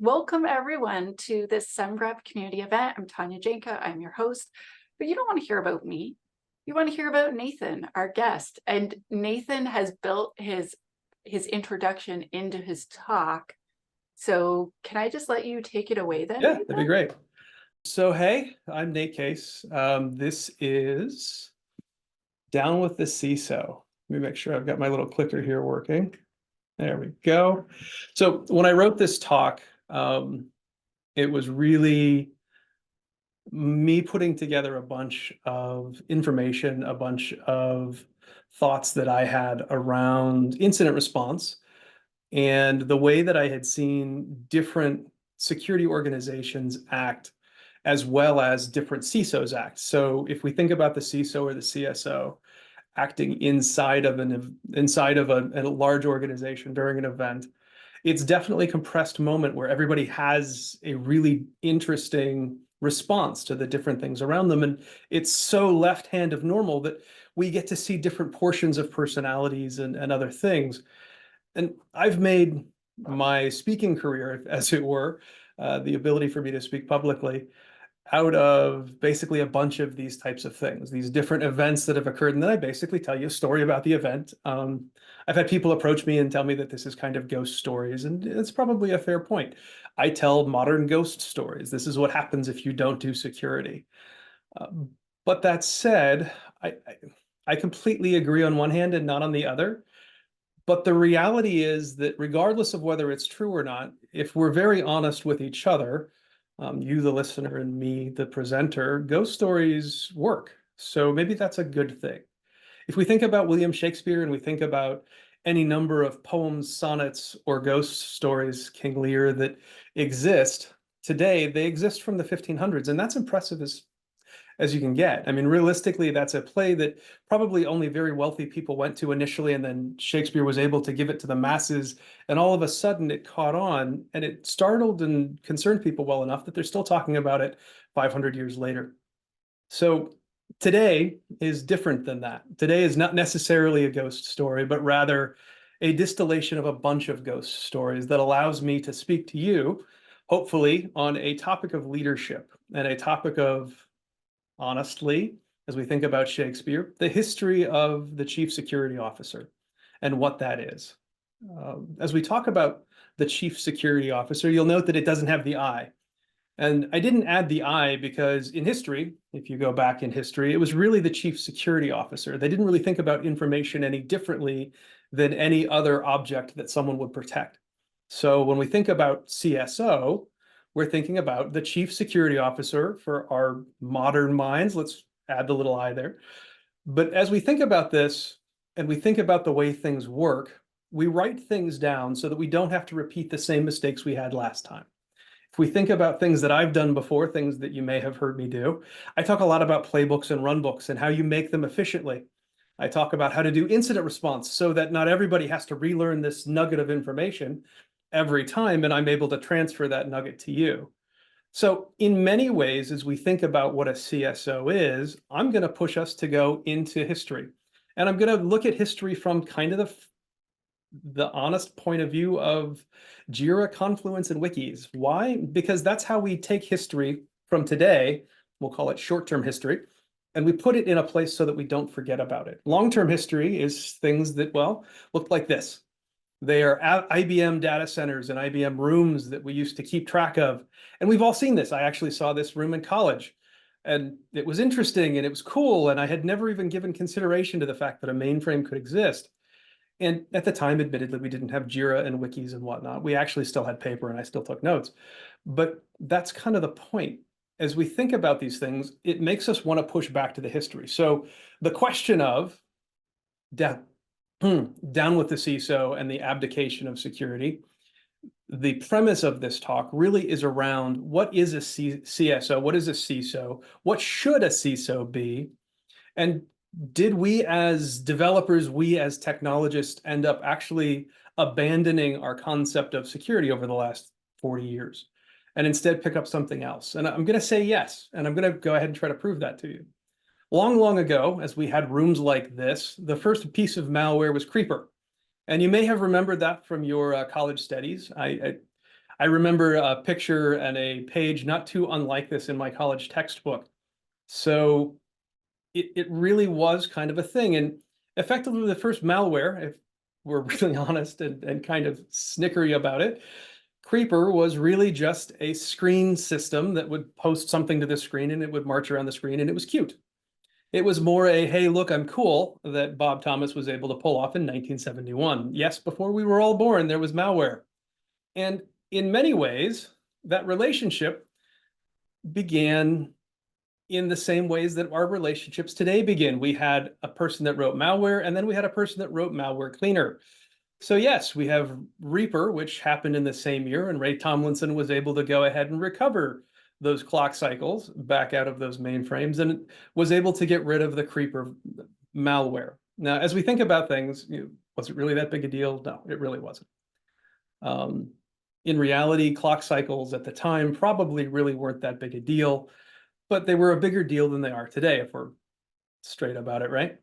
Welcome everyone to this Semgrep community event. I'm Tanya Janca, I'm your host, but you don't want to hear about me. You want to hear about Nathan, our guest. And Nathan has built his introduction into his talk. So can I just let you take it away then? Yeah, that'd be great. So, hey, I'm Nate Case. This is Down with the CISO. Let me make sure I've got my little clicker here working. There we go. So when I wrote this talk, it was really me putting together a bunch of information, a bunch of thoughts that I had around incident response and the way that I had seen different security organizations act as well as different CISOs act. So if we think about the CISO or the CSO acting inside of a large organization during an event, it's definitely a compressed moment where everybody has a really interesting response to the different things around them. And it's so left hand of normal that we get to see different portions of personalities and other things. And I've made my speaking career, as it were, the ability for me to speak publicly, out of basically a bunch of these types of things, these different events that have occurred. And then I basically tell you a story about the event. I've had people approach me and tell me that this is kind of ghost stories, and it's probably a fair point. I tell modern ghost stories. This is what happens if you don't do security. But that said, I completely agree on one hand and not on the other. But the reality is that regardless of whether it's true or not, if we're very honest with each other, you, the listener, and me, the presenter, ghost stories work. So maybe that's a good thing. If we think about William Shakespeare and we think about any number of poems, sonnets, or ghost stories, King Lear, that exist today, they exist from the 1500s. And that's impressive as you can get. I mean, realistically, that's a play that probably only very wealthy people went to initially, and then Shakespeare was able to give it to the masses, and all of a sudden it caught on, and it startled and concerned people well enough that they're still talking about it 500 years later. So today is different than that. Today is not necessarily a ghost story, but rather a distillation of a bunch of ghost stories that allows me to speak to you, hopefully, on a topic of leadership and a topic of, honestly, as we think about Shakespeare, the history of the chief security officer and what that is. As we talk about the chief security officer, you'll note that it doesn't have the I. And I didn't add the I because in history, if you go back in history, it was really the chief security officer. They didn't really think about information any differently than any other object that someone would protect. So when we think about CSO, we're thinking about the chief security officer for our modern minds. Let's add the little I there. But as we think about this and we think about the way things work, we write things down so that we don't have to repeat the same mistakes we had last time. If we think about things that I've done before, things that you may have heard me do, I talk a lot about playbooks and runbooks and how you make them efficiently. I talk about how to do incident response so that not everybody has to relearn this nugget of information every time, and I'm able to transfer that nugget to you. So in many ways, as we think about what a CSO is, I'm going to push us to go into history. And I'm going to look at history from kind of the honest point of view of Jira, Confluence, and wikis. Why? Because that's how we take history from today, we'll call it short-term history, and we put it in a place so that we don't forget about it. Long-term history is things that, well, look like this. They are IBM data centers and IBM rooms that we used to keep track of. And we've all seen this. I actually saw this room in college. And it was interesting and it was cool. And I had never even given consideration to the fact that a mainframe could exist. And at the time, admittedly, we didn't have Jira and wikis and whatnot. We actually still had paper and I still took notes. But that's kind of the point. As we think about these things, it makes us want to push back to the history. So the question of down with the CISO and the abdication of security, the premise of this talk really is around what is a CSO, what is a CISO, what should a CISO be, and did we as developers, we as technologists end up actually abandoning our concept of security over the last 40 years and instead pick up something else? And I'm going to say yes, and I'm going to go ahead and try to prove that to you. Long, long ago, as we had rooms like this, the first piece of malware was Creeper. And you may have remembered that from your college studies. I I remember a picture and a page not too unlike this in my college textbook. So it really was kind of a thing. And effectively, the first malware, if we're really honest and kind of snickery about it, Creeper was really just a screen system that would post something to the screen and it would march around the screen and it was cute. It was more a, hey, look, I'm cool, that Bob Thomas was able to pull off in 1971. Yes, before we were all born, there was malware. And in many ways, that relationship began in the same ways that our relationships today begin. We had a person that wrote malware, and then we had a person that wrote malware cleaner. So yes, we have Reaper, which happened in the same year, and Ray Tomlinson was able to go ahead and recover those clock cycles back out of those mainframes and was able to get rid of the Creeper malware. Now, as we think about things, was it really that big a deal? No, it really wasn't. In reality, clock cycles at the time probably really weren't that big a deal, but they were a bigger deal than they are today, if we're straight about it, right?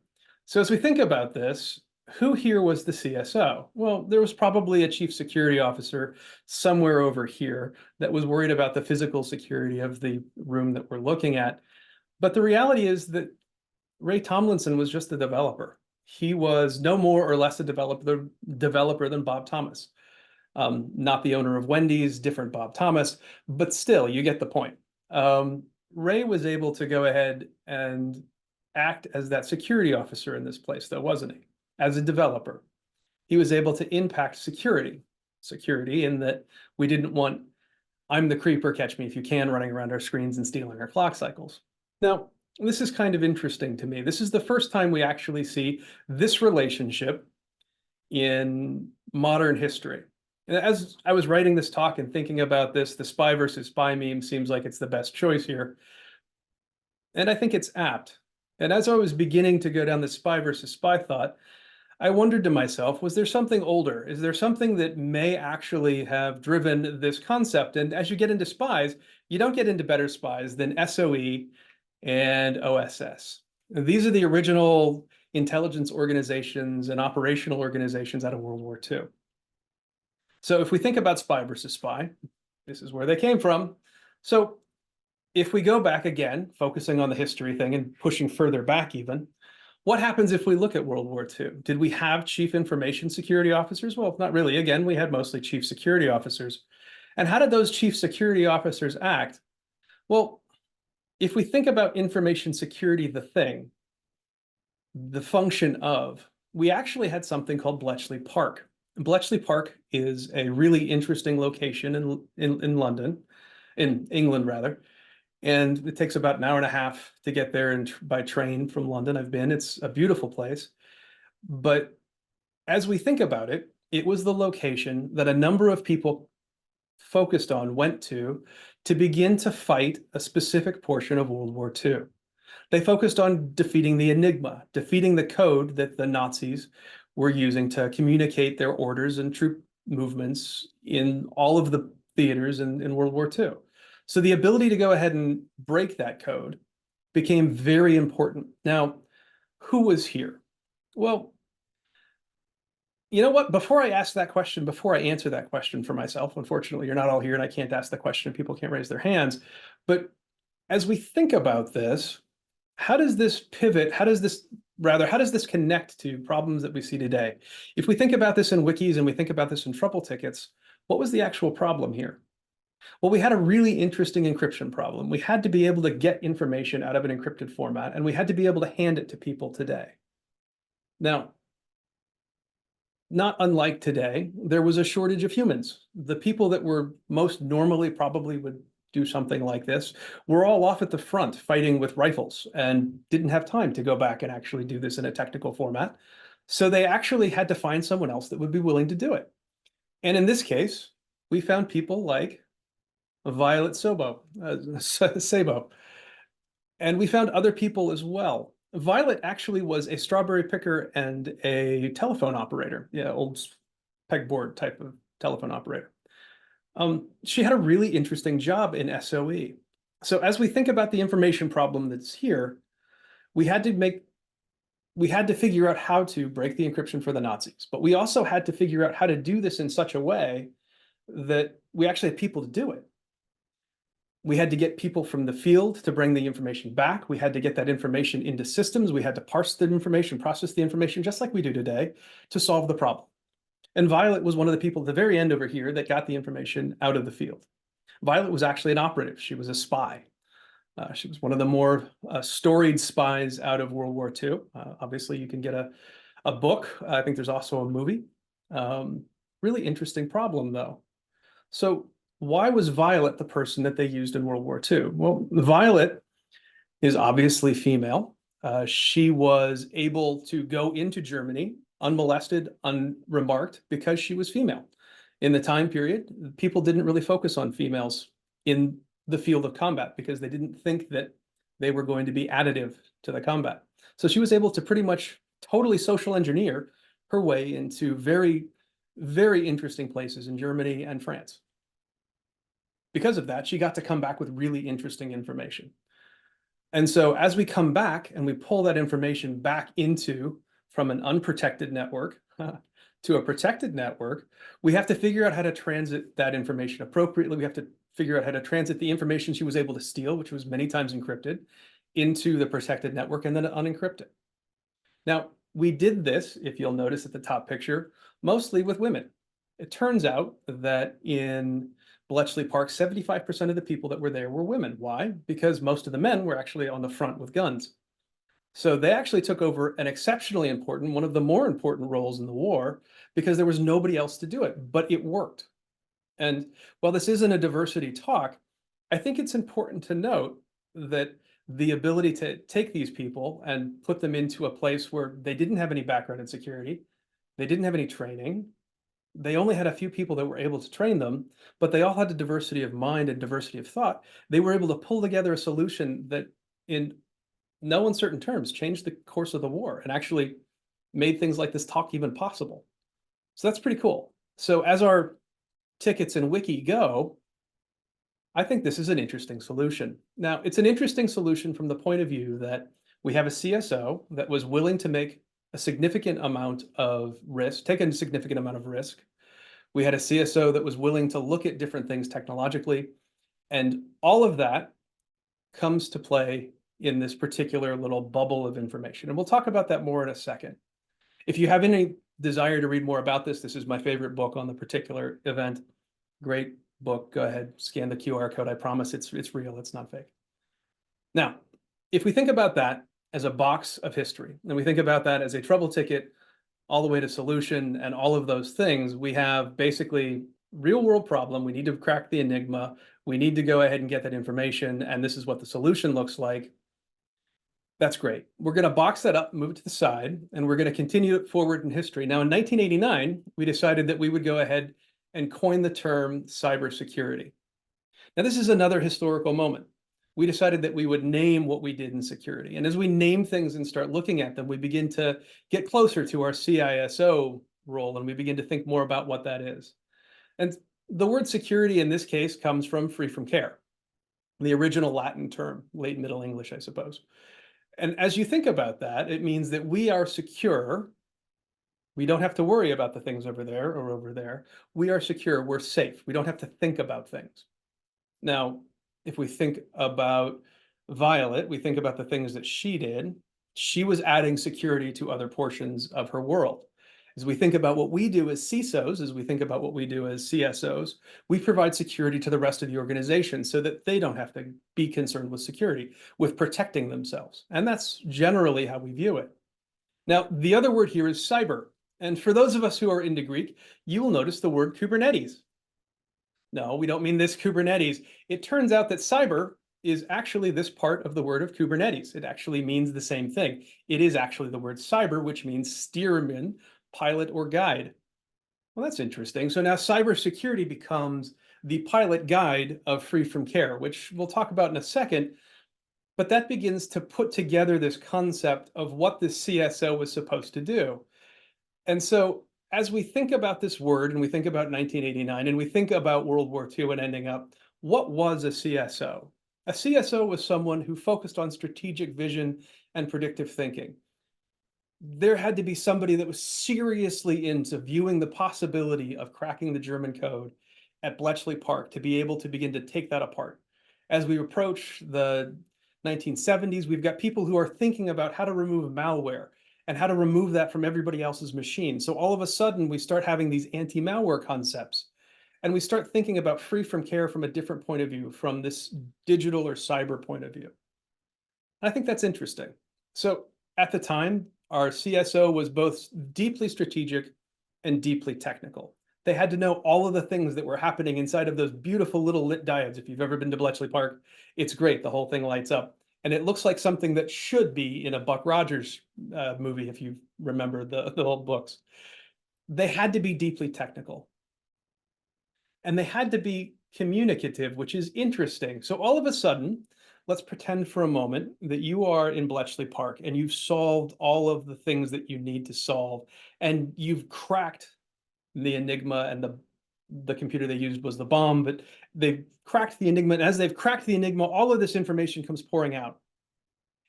So as we think about this, who here was the CSO? Well, there was probably a chief security officer somewhere over here that was worried about the physical security of the room that we're looking at. But the reality is that Ray Tomlinson was just a developer. He was no more or less a developer than Bob Thomas. Not the owner of Wendy's, different Bob Thomas, but still, you get the point. Ray was able to go ahead and act as that security officer in this place, though, wasn't he? As a developer, he was able to impact security in that we didn't want, I'm the creeper, catch me if you can, running around our screens and stealing our clock cycles. Now, this is kind of interesting to me. This is the first time we actually see this relationship in modern history. And as I was writing this talk and thinking about this, the spy versus spy meme seems like it's the best choice here. And I think it's apt. And as I was beginning to go down the spy versus spy thought, I wondered to myself, was there something older? Is there something that may actually have driven this concept? And as you get into spies, you don't get into better spies than SOE and OSS. These are the original intelligence organizations and operational organizations out of World War II. So if we think about spy versus spy, this is where they came from. So if we go back again, focusing on the history thing and pushing further back even, what happens if we look at World War II? Did we have chief information security officers? Well, not really. Again, we had mostly chief security officers. And how did those chief security officers act? Well, if we think about information security, the thing, the function of, we actually had something called Bletchley Park. Bletchley Park is a really interesting location in London, in England rather. And it takes about an hour and a half to get there and by train from London. I've been, it's a beautiful place. But as we think about it, it was the location that a number of people focused on, went to begin to fight a specific portion of World War II. They focused on defeating the Enigma, defeating the code that the Nazis were using to communicate their orders and troop movements in all of the theaters in World War II. So the ability to go ahead and break that code became very important. Now, who was here? Well, you know what? Before I answer that question for myself, unfortunately, you're not all here and I can't ask the question. People can't raise their hands. But as we think about this, how does this pivot? How does this connect to problems that we see today? If we think about this in wikis and we think about this in trouble tickets, what was the actual problem here? Well, we had a really interesting encryption problem. We had to be able to get information out of an encrypted format, and we had to be able to hand it to people today. Now, not unlike today, there was a shortage of humans. The people that were most normally probably would do something like this were all off at the front fighting with rifles and didn't have time to go back and actually do this in a technical format. So they actually had to find someone else that would be willing to do it. And in this case, we found people like Violet Sabo. And we found other people as well. Violet actually was a strawberry picker and a telephone operator, old pegboard type of telephone operator. She had a really interesting job in SOE. So as we think about the information problem that's here, we had to figure out how to break the encryption for the Nazis, but we also had to figure out how to do this in such a way that we actually had people to do it. We had to get people from the field to bring the information back. We had to get that information into systems. We had to parse the information, process the information, just like we do today, to solve the problem. And Violet was one of the people at the very end over here that got the information out of the field. Violet was actually an operative. She was a spy. She was one of the more storied spies out of World War II. Obviously, you can get a book. I think there's also a movie. Really interesting problem, though. So why was Violet the person that they used in World War II? Well, Violet is obviously female. She was able to go into Germany unmolested, unremarked, because she was female. In the time period, people didn't really focus on females in the field of combat because they didn't think that they were going to be additive to the combat. So she was able to pretty much totally social engineer her way into very, very interesting places in Germany and France. Because of that, she got to come back with really interesting information. And so as we come back and we pull that information back into from an unprotected network to a protected network, we have to figure out how to transit that information appropriately. We have to figure out how to transit the information she was able to steal, which was many times encrypted, into the protected network and then unencrypt it. Now, we did this, if you'll notice at the top picture, mostly with women. It turns out that in Bletchley Park, 75% of the people that were there were women. Why? Because most of the men were actually on the front with guns. So they actually took over an exceptionally important, one of the more important roles in the war, because there was nobody else to do it, but it worked. And while this isn't a diversity talk, I think it's important to note that the ability to take these people and put them into a place where they didn't have any background in security, they didn't have any training, they only had a few people that were able to train them, but they all had a diversity of mind and diversity of thought. They were able to pull together a solution that in no uncertain terms changed the course of the war and actually made things like this talk even possible. So that's pretty cool. So as our tickets and wiki go, I think this is an interesting solution. Now, it's an interesting solution from the point of view that we have a CSO that was willing to make a significant amount of risk, take a significant amount of risk. We had a CSO that was willing to look at different things technologically, and all of that comes to play in this particular little bubble of information. And we'll talk about that more in a second. If you have any desire to read more about this, this is my favorite book on the particular event. Great book. Go ahead, scan the QR code. I promise it's real, it's not fake. Now, if we think about that as a box of history, and we think about that as a trouble ticket all the way to solution and all of those things, we have basically real world problem. We need to crack the enigma. We need to go ahead and get that information. And this is what the solution looks like. That's great. We're going to box that up, move it to the side, and we're going to continue it forward in history. Now, in 1989, we decided that we would go ahead and coin the term cybersecurity. Now, this is another historical moment. We decided that we would name what we did in security. And as we name things and start looking at them, we begin to get closer to our CISO role, and we begin to think more about what that is. And the word security in this case comes from free from care, the original Latin term, late Middle English, I suppose. And as you think about that, it means that we are secure. We don't have to worry about the things over there or over there. We are secure. We're safe. We don't have to think about things. Now, if we think about Violet, we think about the things that she did. She was adding security to other portions of her world. As we think about what we do as CISOs, as we think about what we do as CSOs, we provide security to the rest of the organization so that they don't have to be concerned with security, with protecting themselves. And that's generally how we view it. Now, the other word here is cyber. And for those of us who are into Greek, you will notice the word Kubernetes. No, we don't mean this Kubernetes. It turns out that cyber is actually this part of the word of Kubernetes. It actually means the same thing. It is actually the word cyber, which means steerman, pilot, or guide. Well, that's interesting. So now cybersecurity becomes the pilot guide of free from care, which we'll talk about in a second. But that begins to put together this concept of what the CSO was supposed to do. And so as we think about this word and we think about 1989 and we think about World War II and ending up, what was a CSO? A CSO was someone who focused on strategic vision and predictive thinking. There had to be somebody that was seriously into viewing the possibility of cracking the German code at Bletchley Park to be able to begin to take that apart. As we approach the 1970s, we've got people who are thinking about how to remove malware and how to remove that from everybody else's machine. So all of a sudden, we start having these anti-malware concepts. And we start thinking about free from care from a different point of view, from this digital or cyber point of view. I think that's interesting. So at the time, our CSO was both deeply strategic and deeply technical. They had to know all of the things that were happening inside of those beautiful little lit diodes. If you've ever been to Bletchley Park, it's great. The whole thing lights up. And it looks like something that should be in a Buck Rogers movie, if you remember the old books. They had to be deeply technical. And they had to be communicative, which is interesting. So all of a sudden, let's pretend for a moment that you are in Bletchley Park and you've solved all of the things that you need to solve, and you've cracked the enigma, and the computer they used was the bomb, but they've cracked the enigma. And as they've cracked the enigma, all of this information comes pouring out.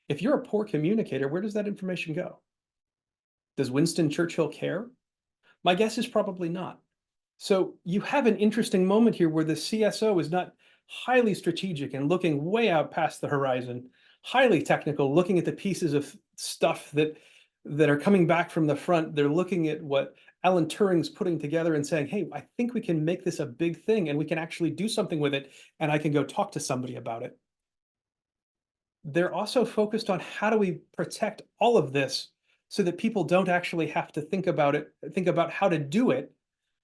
If you're a poor communicator, where does that information go? Does Winston Churchill care? My guess is probably not. So you have an interesting moment here where the CSO is not highly strategic and looking way out past the horizon, highly technical, looking at the pieces of stuff that are coming back from the front. They're looking at what Alan Turing's putting together and saying, hey, I think we can make this a big thing and we can actually do something with it, and I can go talk to somebody about it. They're also focused on how do we protect all of this so that people don't actually have to think about it, think about how to do it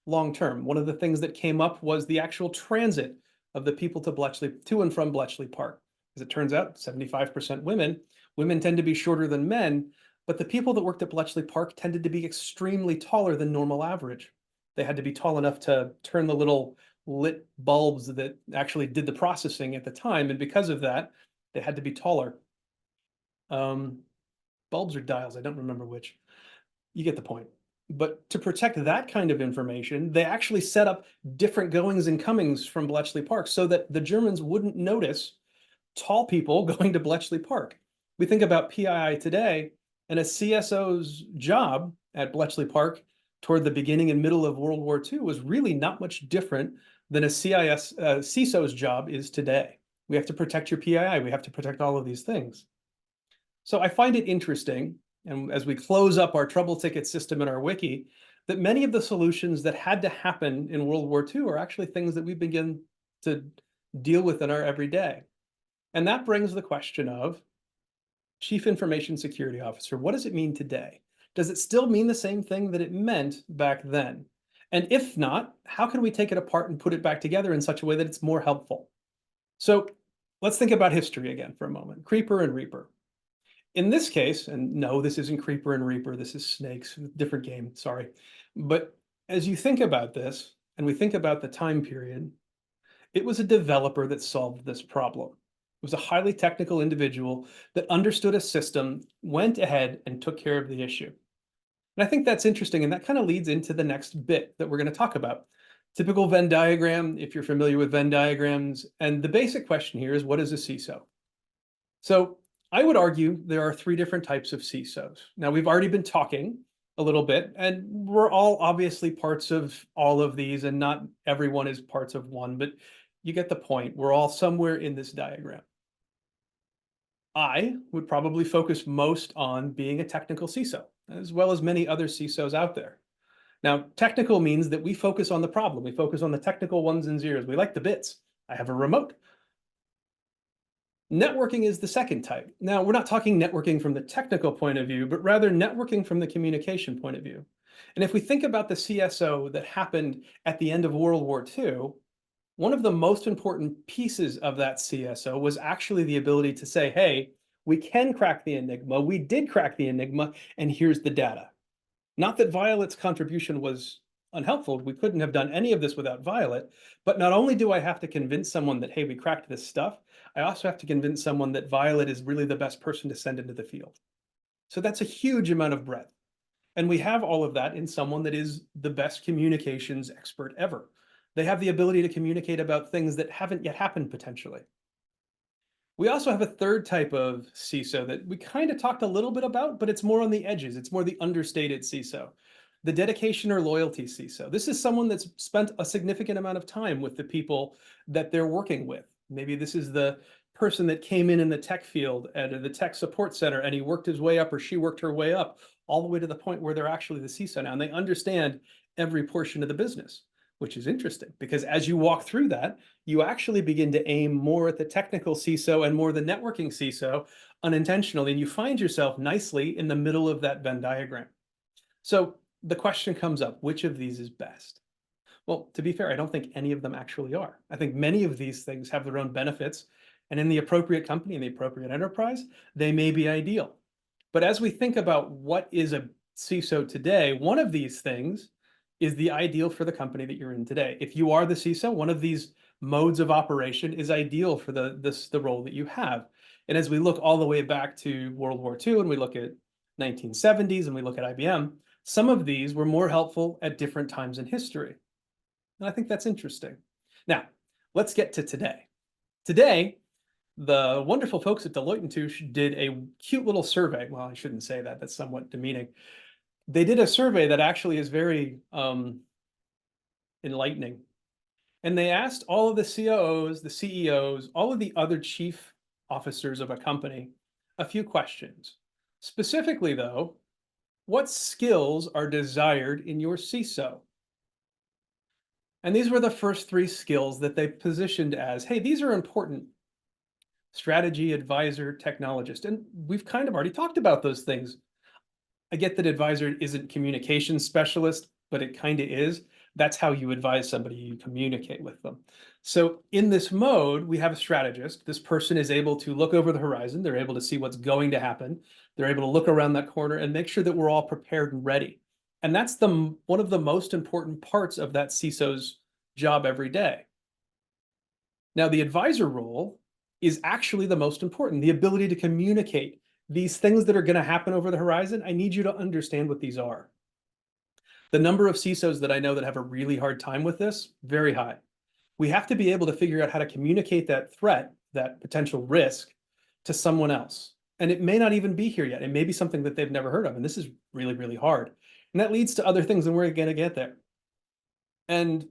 long term. One of the things that came up was the actual transit of the people to and from Bletchley Park. As it turns out, 75% women. Women tend to be shorter than men, but the people that worked at Bletchley Park tended to be extremely taller than normal average. They had to be tall enough to turn the little lit bulbs that actually did the processing at the time, and because of that, they had to be taller. Bulbs or dials, I don't remember which. You get the point. But to protect that kind of information, they actually set up different goings and comings from Bletchley Park so that the Germans wouldn't notice tall people going to Bletchley Park. We think about PII today, and a CSO's job at Bletchley Park toward the beginning and middle of World War II was really not much different than a CISO's job is today. We have to protect your PII. We have to protect all of these things. So I find it interesting, and as we close up our trouble ticket system in our wiki, that many of the solutions that had to happen in World War II are actually things that we begin to deal with in our everyday. And that brings the question of Chief Information Security Officer. What does it mean today? Does it still mean the same thing that it meant back then? And if not, how can we take it apart and put it back together in such a way that it's more helpful? So let's think about history again for a moment. Creeper and Reaper. In this case, and no, this isn't Creeper and Reaper, this is Snakes, different game, sorry. But as you think about this, and we think about the time period, it was a developer that solved this problem. It was a highly technical individual that understood a system, went ahead and took care of the issue. And I think that's interesting, and that kind of leads into the next bit that we're going to talk about. Typical Venn diagram, if you're familiar with Venn diagrams, and the basic question here is, what is a CISO? So I would argue there are three different types of CISOs. Now, we've already been talking a little bit, and we're all obviously parts of all of these, and not everyone is parts of one, but you get the point. We're all somewhere in this diagram. I would probably focus most on being a technical CISO, as well as many other CISOs out there. Now, technical means that we focus on the problem. We focus on the technical ones and zeros. We like the bits. I have a remote. Networking is the second type. Now, we're not talking networking from the technical point of view, but rather networking from the communication point of view. And if we think about the CSO that happened at the end of World War II, one of the most important pieces of that CSO was actually the ability to say, hey, we can crack the enigma, we did crack the enigma, and here's the data. Not that Violet's contribution was unhelpful. We couldn't have done any of this without Violet. But not only do I have to convince someone that, hey, we cracked this stuff, I also have to convince someone that Violet is really the best person to send into the field. So that's a huge amount of breadth. And we have all of that in someone that is the best communications expert ever. They have the ability to communicate about things that haven't yet happened potentially. We also have a third type of CISO that we kind of talked a little bit about, but it's more on the edges. It's more the understated CISO. the dedication or loyalty CISO. This is someone that's spent a significant amount of time with the people that they're working with. Maybe this is the person that came in the tech field at the tech support center, and he worked his way up, or she worked her way up all the way to the point where they're actually the CISO now, and they understand every portion of the business, which is interesting because as you walk through that, you actually begin to aim more at the technical CISO and more the networking CISO unintentionally, and you find yourself nicely in the middle of that Venn diagram. So the question comes up, which of these is best? Well, to be fair, I don't think any of them actually are. I think many of these things have their own benefits, and in the appropriate company, in the appropriate enterprise, they may be ideal. But as we think about what is a CISO today, one of these things is the ideal for the company that you're in today. If you are the CISO, one of these modes of operation is ideal for the role that you have. And as we look all the way back to World War II, and we look at 1970s, and we look at IBM, some of these were more helpful at different times in history. And I think that's interesting. Now, let's get to today. Today, the wonderful folks at Deloitte & Touche did a cute little survey. Well, I shouldn't say that. That's somewhat demeaning. They did a survey that actually is very enlightening. And they asked all of the COOs, the CEOs, all of the other chief officers of a company a few questions. Specifically, though, what skills are desired in your CISO? And these were the first three skills that they positioned as, hey, these are important. Strategy, advisor, technologist. And we've kind of already talked about those things. I get that advisor isn't communication specialist, but it kind of is. That's how you advise somebody, you communicate with them. So in this mode, we have a strategist. This person is able to look over the horizon. They're able to see what's going to happen. They're able to look around that corner and make sure that we're all prepared and ready. And that's one of the most important parts of that CISO's job every day. Now, the advisor role is actually the most important, the ability to communicate these things that are going to happen over the horizon. I need you to understand what these are. The number of CISOs that I know that have a really hard time with this, very high. We have to be able to figure out how to communicate that threat, that potential risk, to someone else. And it may not even be here yet. It may be something that they've never heard of. And this is really, really hard. And that leads to other things, and we're going to get there. And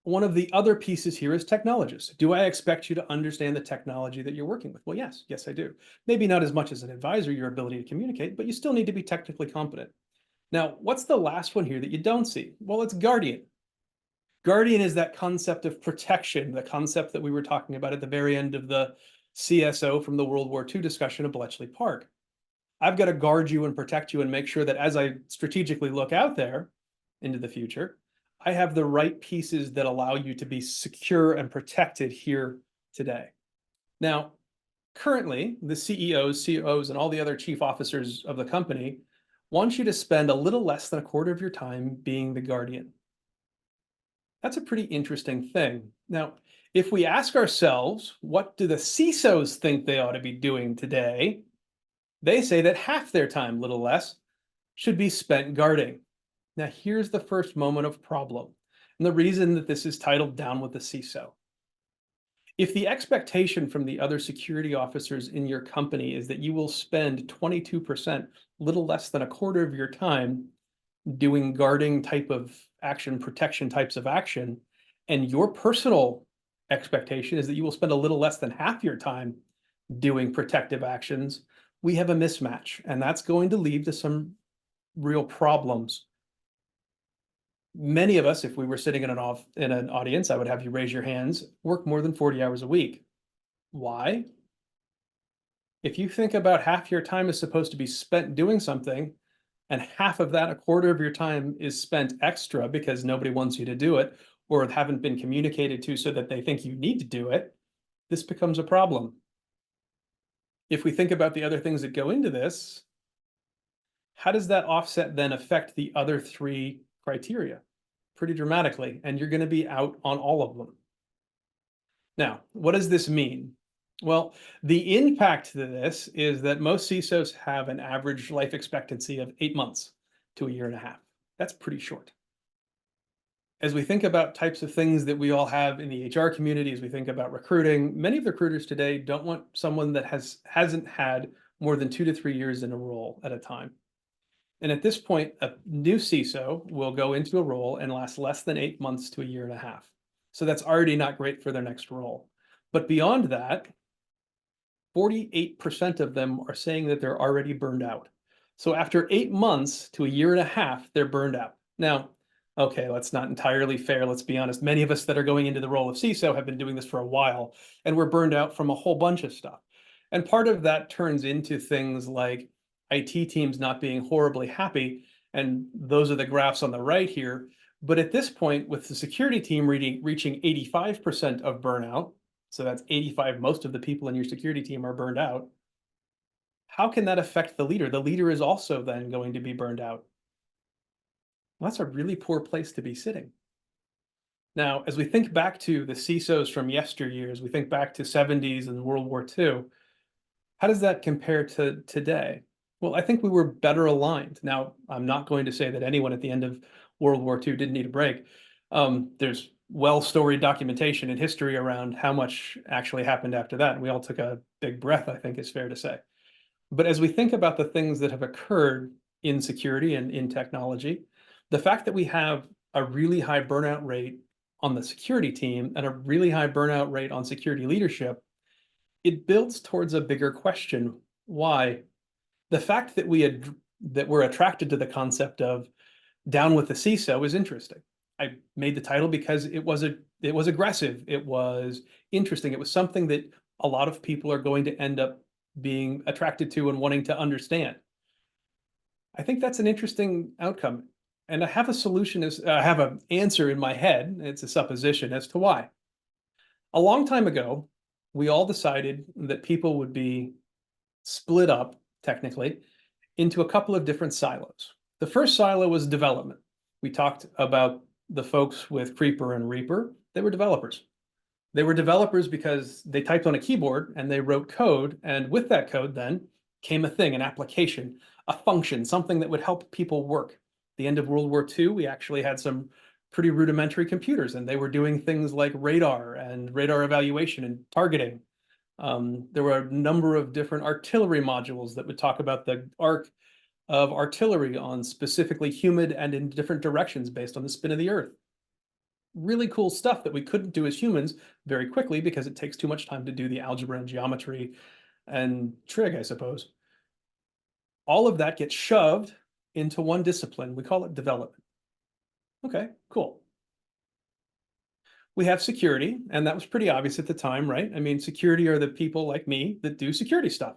one of the other pieces here is technologists. Do I expect you to understand the technology that you're working with? Well, yes, I do. Maybe not as much as an advisor, your ability to communicate, but you still need to be technically competent. Now, what's the last one here that you don't see? Well, it's guardian. Guardian is that concept of protection, the concept that we were talking about at the very end of the CSO from the World War II discussion of Bletchley Park. I've got to guard you and protect you and make sure that as I strategically look out there into the future, I have the right pieces that allow you to be secure and protected here today. Now, currently, the CEOs, COOs, and all the other chief officers of the company want you to spend a little less than a quarter of your time being the guardian. That's a pretty interesting thing. Now, if we ask ourselves, what do the CISOs think they ought to be doing today? They say that half their time, little less, should be spent guarding. Now, here's the first moment of problem, and the reason that this is titled Down with the CISO. If the expectation from the other security officers in your company is that you will spend 22%, little less than a quarter of your time doing guarding type of action, protection types of action, and your personal expectation is that you will spend a little less than half your time doing protective actions, we have a mismatch, and that's going to lead to some real problems. Many of us, if we were sitting in an audience, I would have you raise your hands, work more than 40 hours a week. Why? If you think about half your time is supposed to be spent doing something, and half of that, a quarter of your time, is spent extra because nobody wants you to do it, or haven't been communicated to so that they think you need to do it, this becomes a problem. If we think about the other things that go into this, how does that offset then affect the other three criteria? Pretty dramatically, and you're going to be out on all of them. Now, what does this mean? Well, the impact to this is that most CISOs have an average life expectancy of 8 months to a year and a half. That's pretty short. As we think about types of things that we all have in the HR community, as we think about recruiting, many of the recruiters today don't want someone that hasn't had more than 2 to 3 years in a role at a time. And at this point, a new CISO will go into a role and last less than 8 months to a year and a half. So that's already not great for their next role. But beyond that, 48% of them are saying that they're already burned out. So after 8 months to a year and a half, they're burned out. Now, okay, that's not entirely fair. Let's be honest. Many of us that are going into the role of CISO have been doing this for a while, and we're burned out from a whole bunch of stuff. And part of that turns into things like IT teams not being horribly happy. And those are the graphs on the right here. But at this point, with the security team reaching 85% of burnout, so that's 85, most of the people in your security team are burned out. How can that affect the leader? The leader is also then going to be burned out. Well, that's a really poor place to be sitting. Now, as we think back to the CISOs from yesteryears, we think back to 70s and World War II, how does that compare to today? Well, I think we were better aligned. Now, I'm not going to say that anyone at the end of World War II didn't need a break. There's well-storied documentation in history around how much actually happened after that. And we all took a big breath, I think is fair to say. But as we think about the things that have occurred in security and in technology, the fact that we have a really high burnout rate on the security team and a really high burnout rate on security leadership, it builds towards a bigger question. Why? The fact that we're attracted to the concept of down with the CISO is interesting. I made the title because it was aggressive, it was interesting, it was something that a lot of people are going to end up being attracted to and wanting to understand. I think that's an interesting outcome. And I have a solution, I have an answer in my head, it's a supposition as to why. A long time ago, we all decided that people would be split up, technically, into a couple of different silos. The first silo was development. We talked about the folks with Creeper and Reaper. They were developers. They were developers because they typed on a keyboard and they wrote code. And with that code then came a thing, an application, a function, something that would help people work. At the end of World War II, we actually had some pretty rudimentary computers, and they were doing things like radar and radar evaluation and targeting. There were a number of different artillery modules that would talk about the arc of artillery on specifically humid and in different directions based on the spin of the Earth. Really cool stuff that we couldn't do as humans very quickly because it takes too much time to do the algebra and geometry and trig, I suppose. All of that gets shoved into one discipline. We call it development. Okay, cool. We have security, and that was pretty obvious at the time, right? I mean, security are the people like me that do security stuff.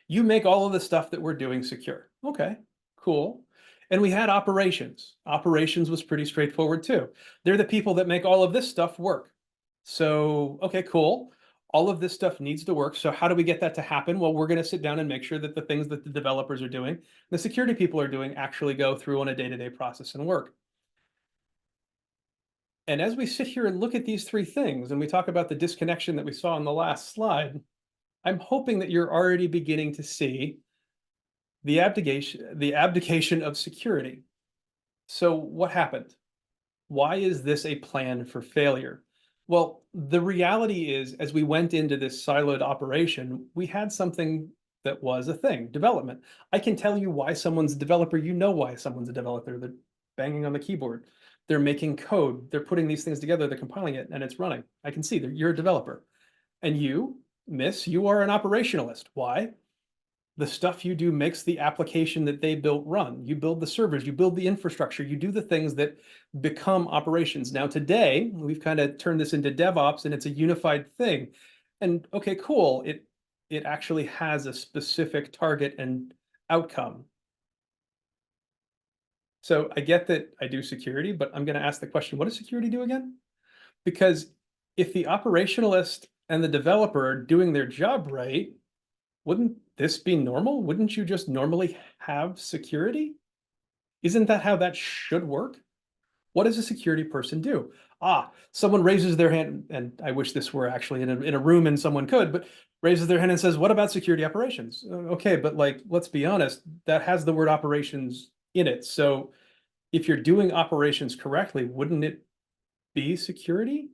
You make all of the stuff that we're doing secure. Okay, cool. And we had operations. Operations was pretty straightforward too. They're the people that make all of this stuff work. So, okay, cool. All of this stuff needs to work. So how do we get that to happen? Well, we're going to sit down and make sure that the things that the developers are doing, the security people are doing, actually go through on a day-to-day process and work. And as we sit here and look at these three things, and we talk about the disconnection that we saw on the last slide, I'm hoping that you're already beginning to see the abdication of security. So what happened? Why is this a plan for failure? Well, the reality is, as we went into this siloed operation, we had something that was a thing, development. I can tell you why someone's a developer. You know why someone's a developer. They're banging on the keyboard. They're making code. They're putting these things together. They're compiling it, and it's running. I can see that you're a developer. And you, miss, you are an operationalist. Why? The stuff you do makes the application that they built run. You build the servers, you build the infrastructure, you do the things that become operations. Now today, we've kind of turned this into DevOps, and it's a unified thing. And okay, cool. It actually has a specific target and outcome. So I get that I do security, but I'm going to ask the question, what does security do again? Because if the operationalist and the developer are doing their job right, wouldn't this be normal? Wouldn't you just normally have security? Isn't that how that should work? What does a security person do? Someone raises their hand, and I wish this were actually in a room and someone could, but raises their hand and says, what about security operations? Okay, but like, let's be honest, that has the word operations in it. So if you're doing operations correctly, wouldn't it be security?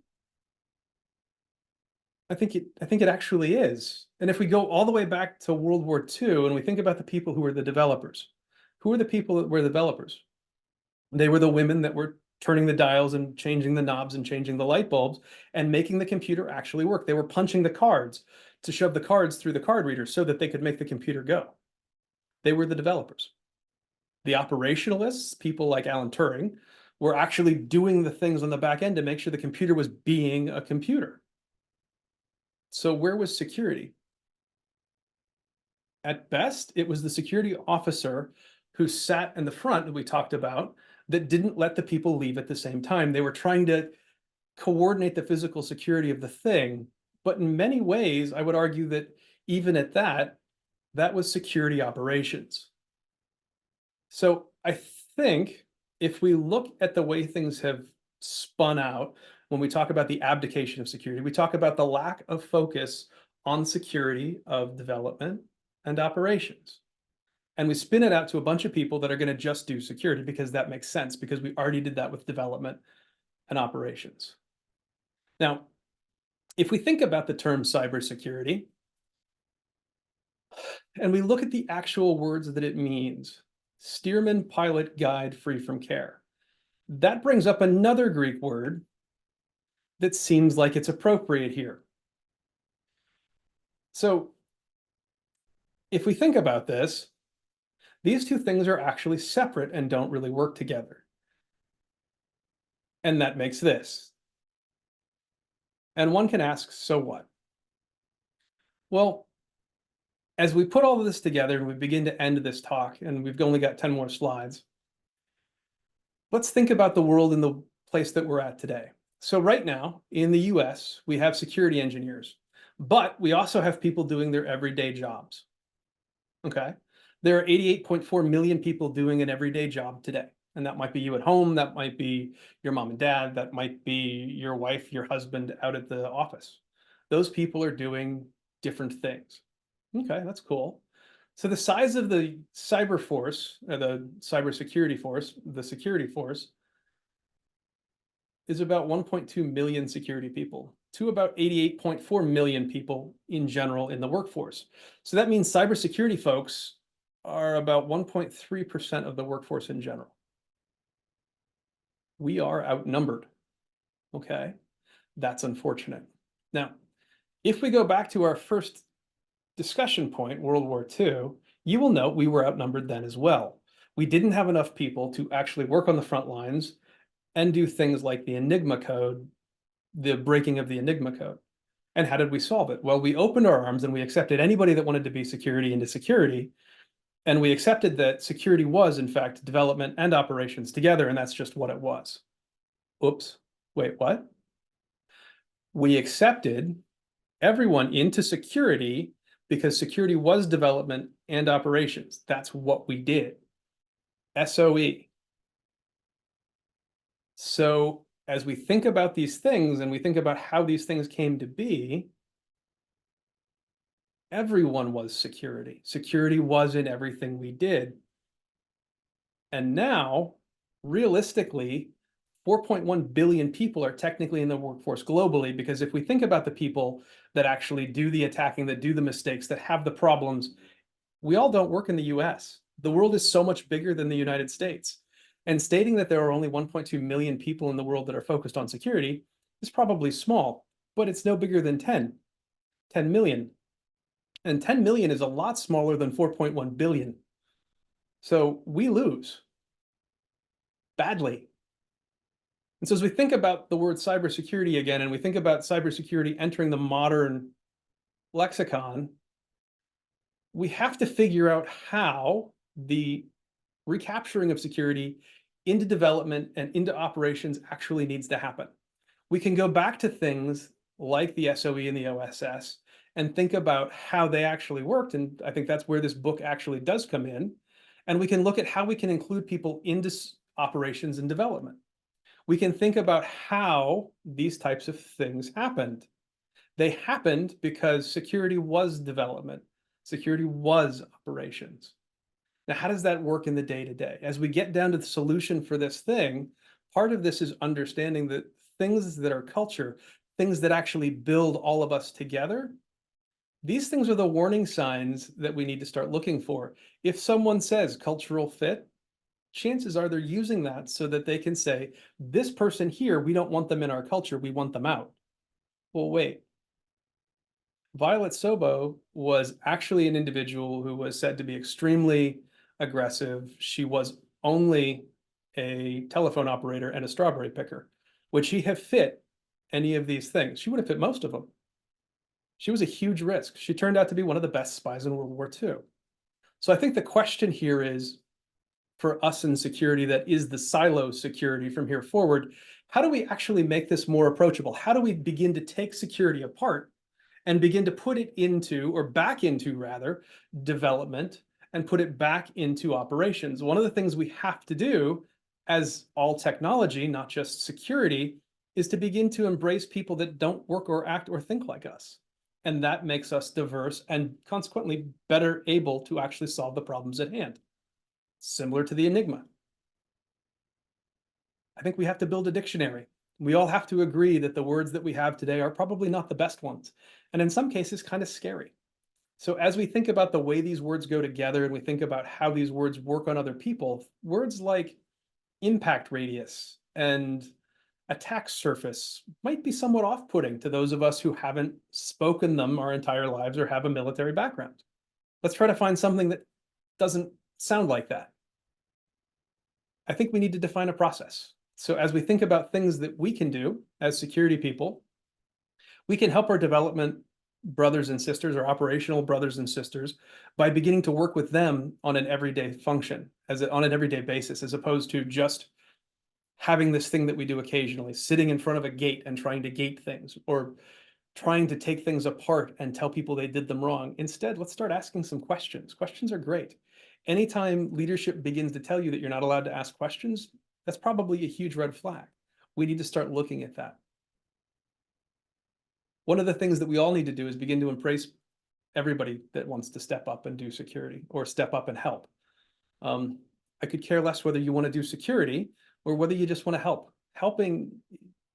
I think it actually is. And if we go all the way back to World War II and we think about the people who were the developers, Who were the people that were developers? They were the women that were turning the dials and changing the knobs and changing the light bulbs and making the computer actually work. They were punching the cards to shove the cards through the card reader so that they could make the computer go. They were the developers. The operationalists, people like Alan Turing, were actually doing the things on the back end to make sure the computer was being a computer. So where was security? At best, it was the security officer who sat in the front that we talked about that didn't let the people leave at the same time. They were trying to coordinate the physical security of the thing. But in many ways, I would argue that even at that, that was security operations. So I think if we look at the way things have spun out, when we talk about the abdication of security, we talk about the lack of focus on security of development and operations. And we spin it out to a bunch of people that are going to just do security because that makes sense, because we already did that with development and operations. Now, if we think about the term cybersecurity, and we look at the actual words that it means, steerman, pilot, guide, free from care, that brings up another Greek word that seems like it's appropriate here. So if we think about this, these two things are actually separate and don't really work together. And that makes this. And one can ask, so what? Well, as we put all of this together and we begin to end this talk, and we've only got 10 more slides, let's think about the world in the place that we're at today. So right now in the US, we have security engineers, but we also have people doing their everyday jobs. Okay. There are 88.4 million people doing an everyday job today. And that might be you at home. That might be your mom and dad. That might be your wife, your husband out at the office. Those people are doing different things. Okay, that's cool. So the size of the cyber force, or the cybersecurity force, the security force, is about 1.2 million security people to about 88.4 million people in general in the workforce. So that means cybersecurity folks are about 1.3% of the workforce in general. We are outnumbered. Okay, that's unfortunate. Now, if we go back to our first discussion point, World War II, you will note we were outnumbered then as well. We didn't have enough people to actually work on the front lines and do things like the Enigma code, the breaking of the Enigma code. And how did we solve it? Well, we opened our arms and we accepted anybody that wanted to be security into security. And we accepted that security was, in fact, development and operations together, and that's just what it was. Oops, wait, what? We accepted everyone into security because security was development and operations. That's what we did. SOE. So as we think about these things and we think about how these things came to be, everyone was security. Security was in everything we did. And now, realistically, 4.1 billion people are technically in the workforce globally, because if we think about the people that actually do the attacking, that do the mistakes, that have the problems, we all don't work in the US. The world is so much bigger than the United States. And stating that there are only 1.2 million people in the world that are focused on security is probably small, but it's no bigger than 10 million. And 10 million is a lot smaller than 4.1 billion. So we lose badly. And so as we think about the word cybersecurity again, and we think about cybersecurity entering the modern lexicon, we have to figure out how the recapturing of security into development and into operations actually needs to happen. We can go back to things like the SOE and the OSS and think about how they actually worked. And I think that's where this book actually does come in. And we can look at how we can include people into operations and development. We can think about how these types of things happened. They happened because security was development. Security was operations. Now, how does that work in the day-to-day? As we get down to the solution for this thing, part of this is understanding that things that are culture, things that actually build all of us together, These things are the warning signs that we need to start looking for. If someone says cultural fit, chances are they're using that so that they can say, this person here, we don't want them in our culture, we want them out. Well, wait. Violet Sobo was actually an individual who was said to be extremely aggressive. She was only a telephone operator and a strawberry picker. Would she have fit any of these things? She would have fit most of them. She was a huge risk. She turned out to be one of the best spies in World War II. So I think the question here is, for us in security, that is the silo security from here forward, how do we actually make this more approachable? How do we begin to take security apart and begin to put it into, or back into rather, development, and put it back into operations? One of the things we have to do, as all technology, not just security, is to begin to embrace people that don't work or act or think like us. And that makes us diverse and consequently better able to actually solve the problems at hand. Similar to the Enigma. I think we have to build a dictionary. We all have to agree that the words that we have today are probably not the best ones, and in some cases kind of scary. So as we think about the way these words go together and we think about how these words work on other people, words like impact radius and attack surface might be somewhat off-putting to those of us who haven't spoken them our entire lives or have a military background. Let's try to find something that doesn't sound like that. I think we need to define a process. So as we think about things that we can do as security people, we can help our development brothers and sisters, or operational brothers and sisters, by beginning to work with them on an everyday function, on an everyday basis, as opposed to just having this thing that we do occasionally, sitting in front of a gate and trying to gate things, or trying to take things apart and tell people they did them wrong. Instead, let's start asking some questions. Questions are great. Anytime leadership begins to tell you that you're not allowed to ask questions, that's probably a huge red flag. We need to start looking at that. One of the things that we all need to do is begin to embrace everybody that wants to step up and do security or step up and help. I could care less whether you want to do security or whether you just want to help. Helping,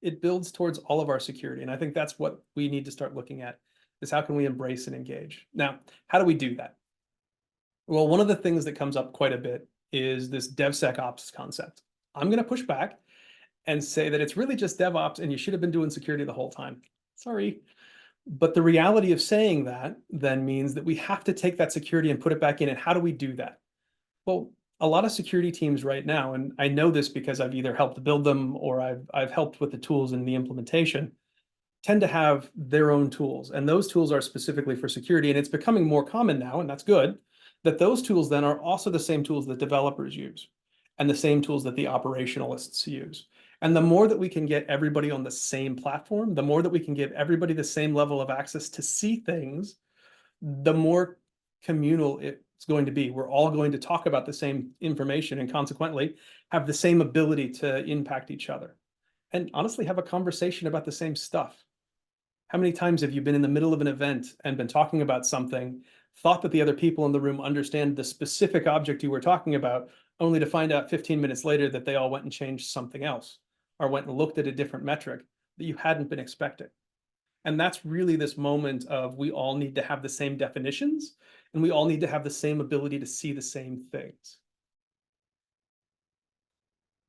it builds towards all of our security. And I think that's what we need to start looking at, is how can we embrace and engage? Now, how do we do that? Well, one of the things that comes up quite a bit is this DevSecOps concept. I'm going to push back and say that it's really just DevOps and you should have been doing security the whole time. Sorry. But the reality of saying that then means that we have to take that security and put it back in. And how do we do that? Well, a lot of security teams right now, and I know this because I've either helped build them or I've helped with the tools and the implementation, tend to have their own tools. And those tools are specifically for security. And it's becoming more common now, and that's good, that those tools then are also the same tools that developers use and the same tools that the operationalists use. And the more that we can get everybody on the same platform, the more that we can give everybody the same level of access to see things, the more communal it's going to be. We're all going to talk about the same information and consequently have the same ability to impact each other and honestly have a conversation about the same stuff. How many times have you been in the middle of an event and been talking about something, thought that the other people in the room understand the specific object you were talking about, only to find out 15 minutes later that they all went and changed something else or went and looked at a different metric that you hadn't been expecting? And that's really this moment of we all need to have the same definitions and we all need to have the same ability to see the same things.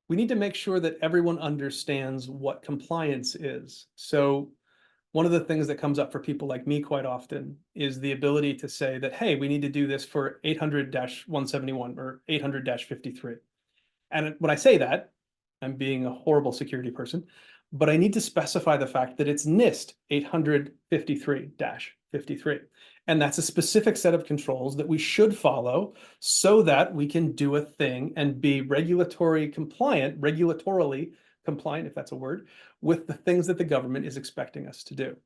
We need to make sure that everyone understands what compliance is. So one of the things that comes up for people like me quite often is the ability to say that, hey, we need to do this for 800-171 or 800-53. And when I say that, I'm being a horrible security person, but I need to specify the fact that it's NIST 853-53. And that's a specific set of controls that we should follow so that we can do a thing and be regulatorily compliant, if that's a word, with the things that the government is expecting us to do.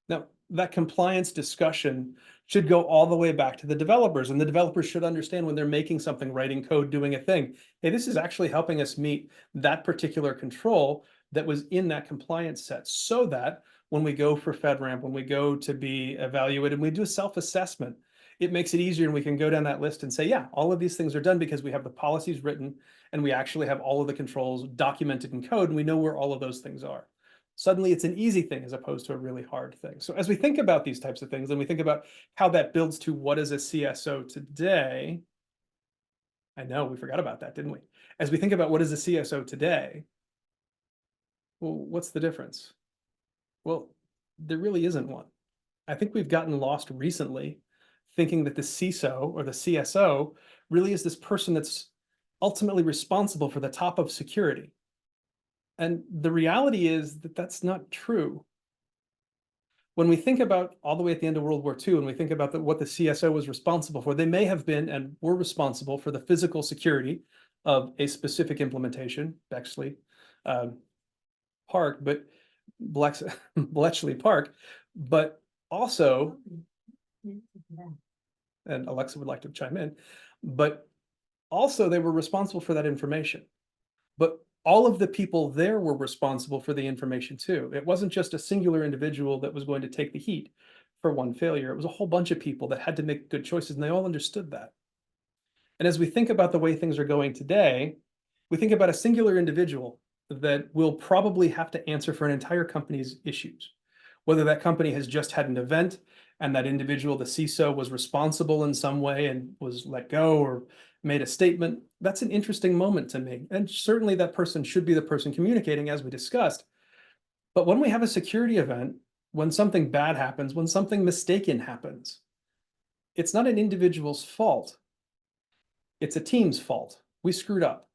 Now, that compliance discussion should go all the way back to the developers, and the developers should understand when they're making something, writing code, doing a thing, hey, this is actually helping us meet that particular control that was in that compliance set, so that when we go for FedRAMP, when we go to be evaluated, we do a self-assessment, it makes it easier and we can go down that list and say, yeah, all of these things are done because we have the policies written and we actually have all of the controls documented in code and we know where all of those things are. Suddenly it's an easy thing as opposed to a really hard thing. So as we think about these types of things and we think about how that builds to what is a CSO today, I know we forgot about that, didn't we? As we think about what is a CSO today, well, what's the difference? Well, there really isn't one. I think we've gotten lost recently thinking that the CISO or the CSO really is this person that's ultimately responsible for the top of security. And the reality is that that's not true. When we think about all the way at the end of World War II, and we think about what the CSO was responsible for, they may have been and were responsible for the physical security of a specific implementation, Bexley Park, but Bletchley Park, but also, and Alexa would like to chime in, but also they were responsible for that information. But all of the people there were responsible for the information too. It wasn't just a singular individual that was going to take the heat for one failure. It was a whole bunch of people that had to make good choices, and they all understood that. And as we think about the way things are going today, we think about a singular individual that will probably have to answer for an entire company's issues. Whether that company has just had an event and that individual, the CISO, was responsible in some way and was let go or made a statement, that's an interesting moment to me. And certainly that person should be the person communicating, as we discussed. But when we have a security event, when something bad happens, when something mistaken happens, it's not an individual's fault. It's a team's fault. We screwed up.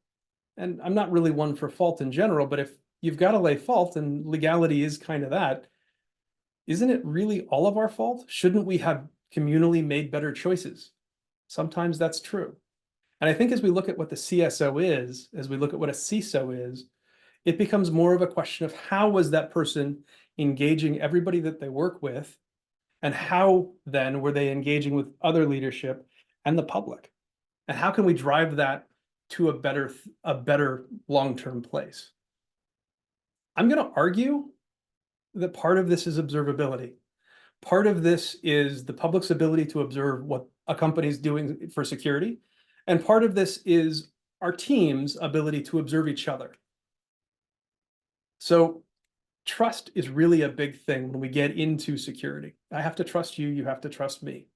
And I'm not really one for fault in general, but if you've got to lay fault, and legality is kind of that, isn't it really all of our fault? Shouldn't we have communally made better choices? Sometimes that's true. And I think as we look at what the CSO is, as we look at what a CISO is, it becomes more of a question of how was that person engaging everybody that they work with, and how then were they engaging with other leadership and the public? And how can we drive that to a better long-term place? I'm going to argue that part of this is observability. Part of this is the public's ability to observe what a company is doing for security. And part of this is our team's ability to observe each other. So trust is really a big thing when we get into security. I have to trust you, you have to trust me.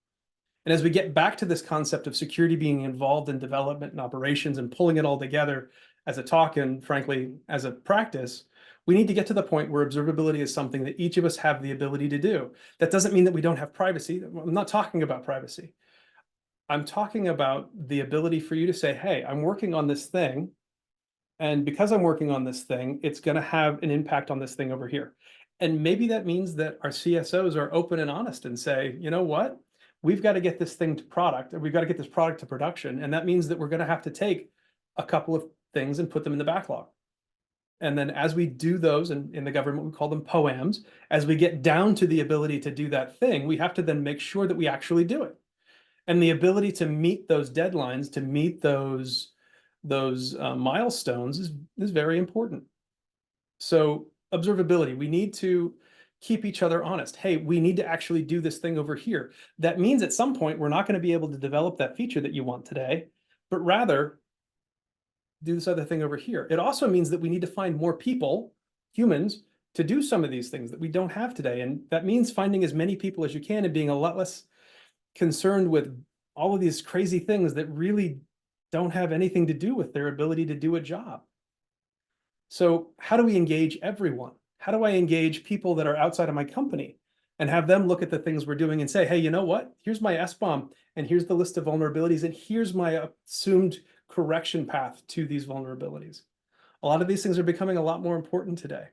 And as we get back to this concept of security being involved in development and operations and pulling it all together as a talk and frankly, as a practice, we need to get to the point where observability is something that each of us have the ability to do. That doesn't mean that we don't have privacy. I'm not talking about privacy. I'm talking about the ability for you to say, hey, I'm working on this thing. And because I'm working on this thing, it's going to have an impact on this thing over here. And maybe that means that our CSOs are open and honest and say, you know what? We've got to get this thing to product, or we've got to get this product to production. And that means that we're going to have to take a couple of things and put them in the backlog. And then as we do those, and in the government, we call them POAMs, as we get down to the ability to do that thing, we have to then make sure that we actually do it. And the ability to meet those deadlines, to meet those milestones is very important. So observability, we need to keep each other honest. Hey, we need to actually do this thing over here. That means at some point, we're not going to be able to develop that feature that you want today, but rather do this other thing over here. It also means that we need to find more people, humans, to do some of these things that we don't have today. And that means finding as many people as you can and being a lot less concerned with all of these crazy things that really don't have anything to do with their ability to do a job. So how do we engage everyone? How do I engage people that are outside of my company and have them look at the things we're doing and say, hey, you know what? Here's my SBOM, and here's the list of vulnerabilities, and here's my assumed correction path to these vulnerabilities. A lot of these things are becoming a lot more important today.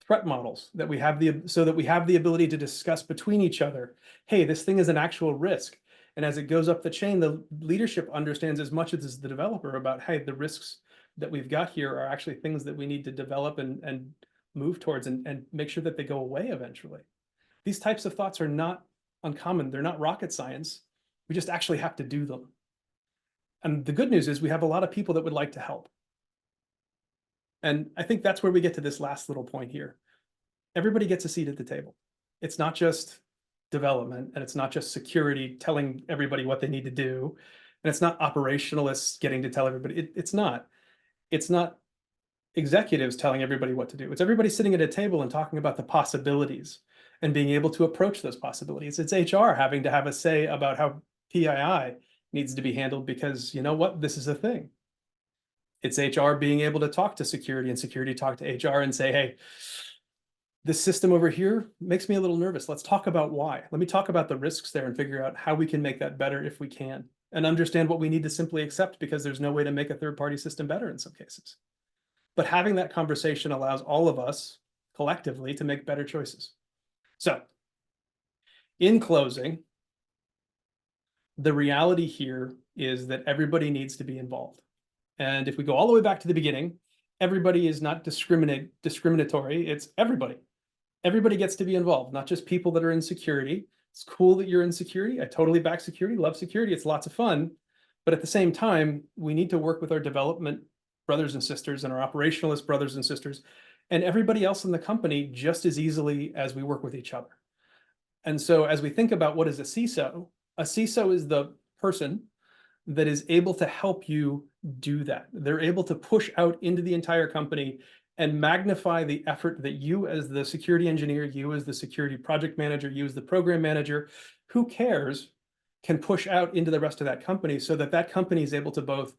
Threat models that we have so that we have the ability to discuss between each other. Hey, this thing is an actual risk. And as it goes up the chain, the leadership understands as much as the developer about, hey, the risks that we've got here are actually things that we need to develop and move towards and make sure that they go away eventually. These types of thoughts are not uncommon. They're not rocket science. We just actually have to do them. And the good news is we have a lot of people that would like to help. And I think that's where we get to this last little point here. Everybody gets a seat at the table. It's not just development, and it's not just security telling everybody what they need to do. And it's not operationalists getting to tell everybody. It's not executives telling everybody what to do. It's everybody sitting at a table and talking about the possibilities and being able to approach those possibilities. It's HR having to have a say about how PII needs to be handled because you know what? This is a thing. It's HR being able to talk to security and security talk to HR and say, hey, this system over here makes me a little nervous. Let's talk about why. Let me talk about the risks there and figure out how we can make that better if we can, and understand what we need to simply accept because there's no way to make a third-party system better in some cases. But having that conversation allows all of us collectively to make better choices. So in closing, the reality here is that everybody needs to be involved. And if we go all the way back to the beginning, everybody is not discriminatory. It's everybody. Everybody gets to be involved, not just people that are in security. It's cool that you're in security. I totally back security, love security. It's lots of fun. But at the same time, we need to work with our development brothers and sisters and our operationalist brothers and sisters and everybody else in the company just as easily as we work with each other. And so as we think about what is a CISO is the person that is able to help you do that. They're able to push out into the entire company and magnify the effort that you as the security engineer, you as the security project manager, you as the program manager, who cares, can push out into the rest of that company so that that company is able to both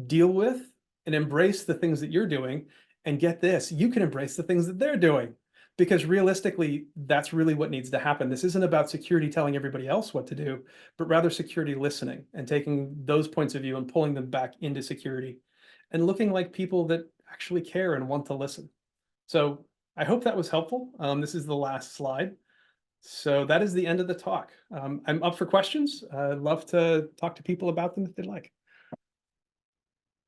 deal with and embrace the things that you're doing. And get this, you can embrace the things that they're doing. Because realistically, that's really what needs to happen. This isn't about security telling everybody else what to do, but rather security listening and taking those points of view and pulling them back into security and looking like people that actually care and want to listen. So I hope that was helpful. This is the last slide. So that is the end of the talk. I'm up for questions. I'd love to talk to people about them if they'd like.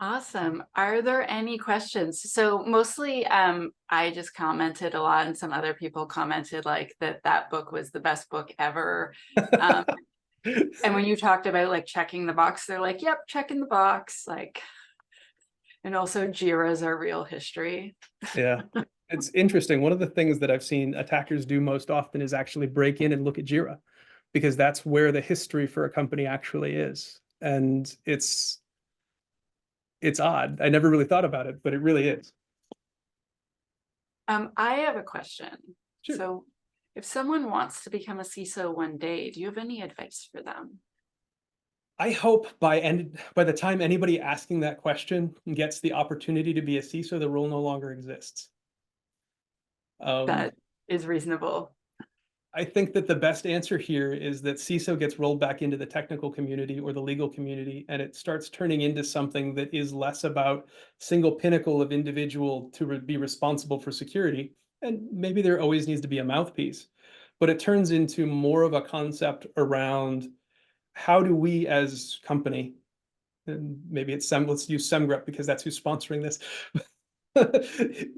Awesome. Are there any questions? So mostly I just commented a lot and some other people commented like that book was the best book ever. And when you talked about like checking the box, they're like, yep, checking the box. Like, and also JIRA's our real history. Yeah, it's interesting. One of the things that I've seen attackers do most often is actually break in and look at JIRA because that's where the history for a company actually is. And it's odd. I never really thought about it, but it really is. I have a question. Sure. So if someone wants to become a CISO one day, do you have any advice for them? I hope by the time anybody asking that question gets the opportunity to be a CISO, the role no longer exists. That is reasonable. I think that the best answer here is that CISO gets rolled back into the technical community or the legal community, and it starts turning into something that is less about single pinnacle of individual to be responsible for security. And maybe there always needs to be a mouthpiece, but it turns into more of a concept around how do we as company, and maybe it's let's use Semgrep because that's who's sponsoring this.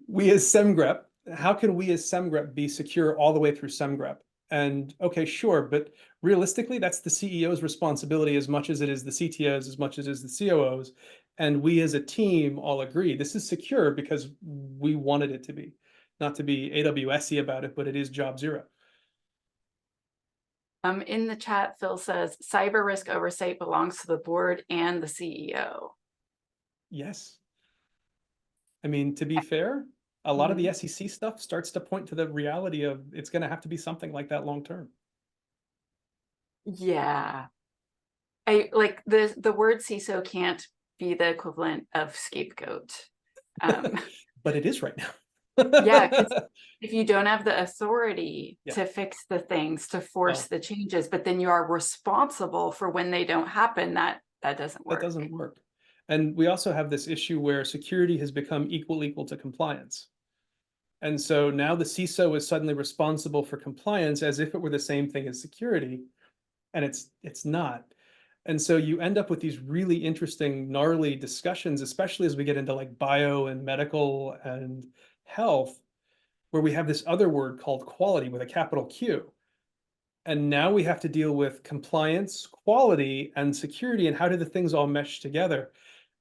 We as Semgrep, how can we as Semgrep be secure all the way through Semgrep? And okay, sure, but realistically, that's the CEO's responsibility as much as it is the CTOs, as much as it is the COOs. And we as a team all agree this is secure because we wanted it to be, not to be AWS-y about it, but it is job zero. In the chat, Phil says cyber risk oversight belongs to the board and the CEO. Yes. I mean, to be fair, a lot of the SEC stuff starts to point to the reality of it's going to have to be something like that long term. Yeah. I like the word CISO can't be the equivalent of scapegoat. But it is right now. Yeah, because if you don't have the authority Yeah. to fix the things, to force the changes, but then you are responsible for when they don't happen, that doesn't work. That doesn't work. And we also have this issue where security has become equal to compliance. And so now the CISO is suddenly responsible for compliance as if it were the same thing as security. And it's not. And so you end up with these really interesting, gnarly discussions, especially as we get into like bio and medical and health, where we have this other word called quality with a capital Q. And now we have to deal with compliance, quality, and security, and how do the things all mesh together?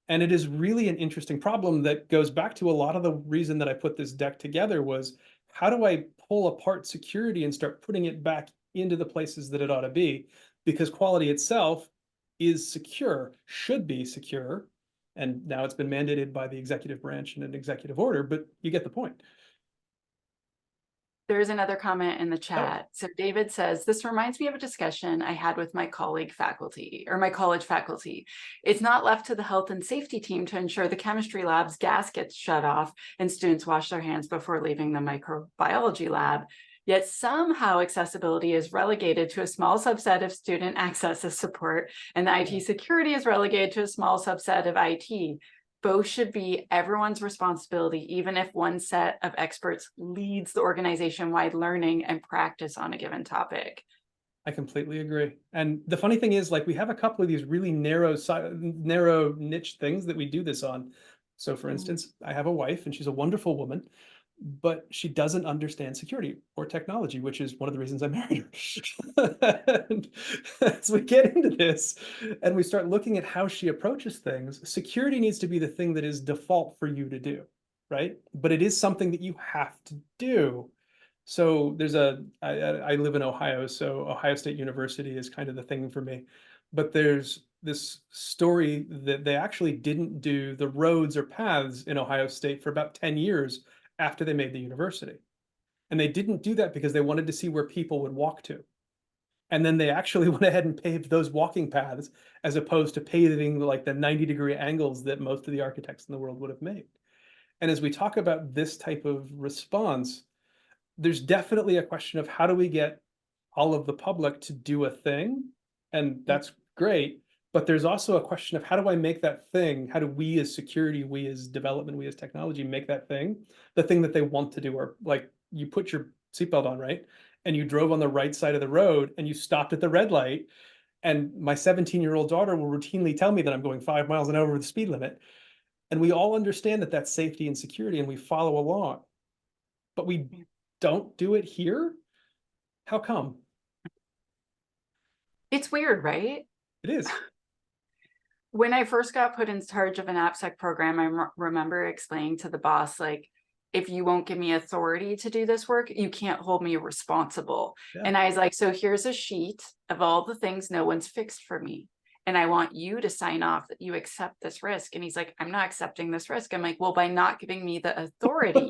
And it is really an interesting problem that goes back to a lot of the reason that I put this deck together was how do I pull apart security and start putting it back into the places that it ought to be? Because quality itself is secure, should be secure, And now it's been mandated by the executive branch in an executive order, but you get the point. There's another comment in the Oh, chat. So David says, this reminds me of a discussion I had with my colleague faculty or my college faculty. It's not left to the health and safety team to ensure the chemistry lab's gas gets shut off and students wash their hands before leaving the microbiology lab. Yet somehow accessibility is relegated to a small subset of student access support, and the IT security is relegated to a small subset of IT. Both should be everyone's responsibility, even if one set of experts leads the organization-wide learning and practice on a given topic. I completely agree. And the funny thing is, like, we have a couple of these really narrow niche things that we do this on. So for instance, I have a wife and she's a wonderful woman, but she doesn't understand security or technology, which is one of the reasons I married her. And as we get into this and we start looking at how she approaches things, security needs to be the thing that is default for you to do, right? But it is something that you have to do. So there's I live in Ohio, so Ohio State University is kind of the thing for me. But there's this story that they actually didn't do the roads or paths in Ohio State for about 10 years after they made the university. And they didn't do that because they wanted to see where people would walk to. And then they actually went ahead and paved those walking paths as opposed to paving like the 90-degree angles that most of the architects in the world would have made. And as we talk about this type of response, there's definitely a question of how do we get all of the public to do a thing? And that's great. But there's also a question of how do I make that thing? How do we as security, we as development, we as technology make that thing the thing that they want to do? Or like you put your seatbelt on, right? And you drove on the right side of the road and you stopped at the red light. And my 17-year-old daughter will routinely tell me that I'm going 5 miles an hour over the speed limit. And we all understand that that's safety and security and we follow along. But we don't do it here? How come? It's weird, right? It is. When I first got put in charge of an AppSec program, I remember explaining to the boss, like, if you won't give me authority to do this work, you can't hold me responsible. Yeah. And I was like, so here's a sheet of all the things no one's fixed for me. And I want you to sign off that you accept this risk. And he's like, I'm not accepting this risk. I'm like, well, by not giving me the authority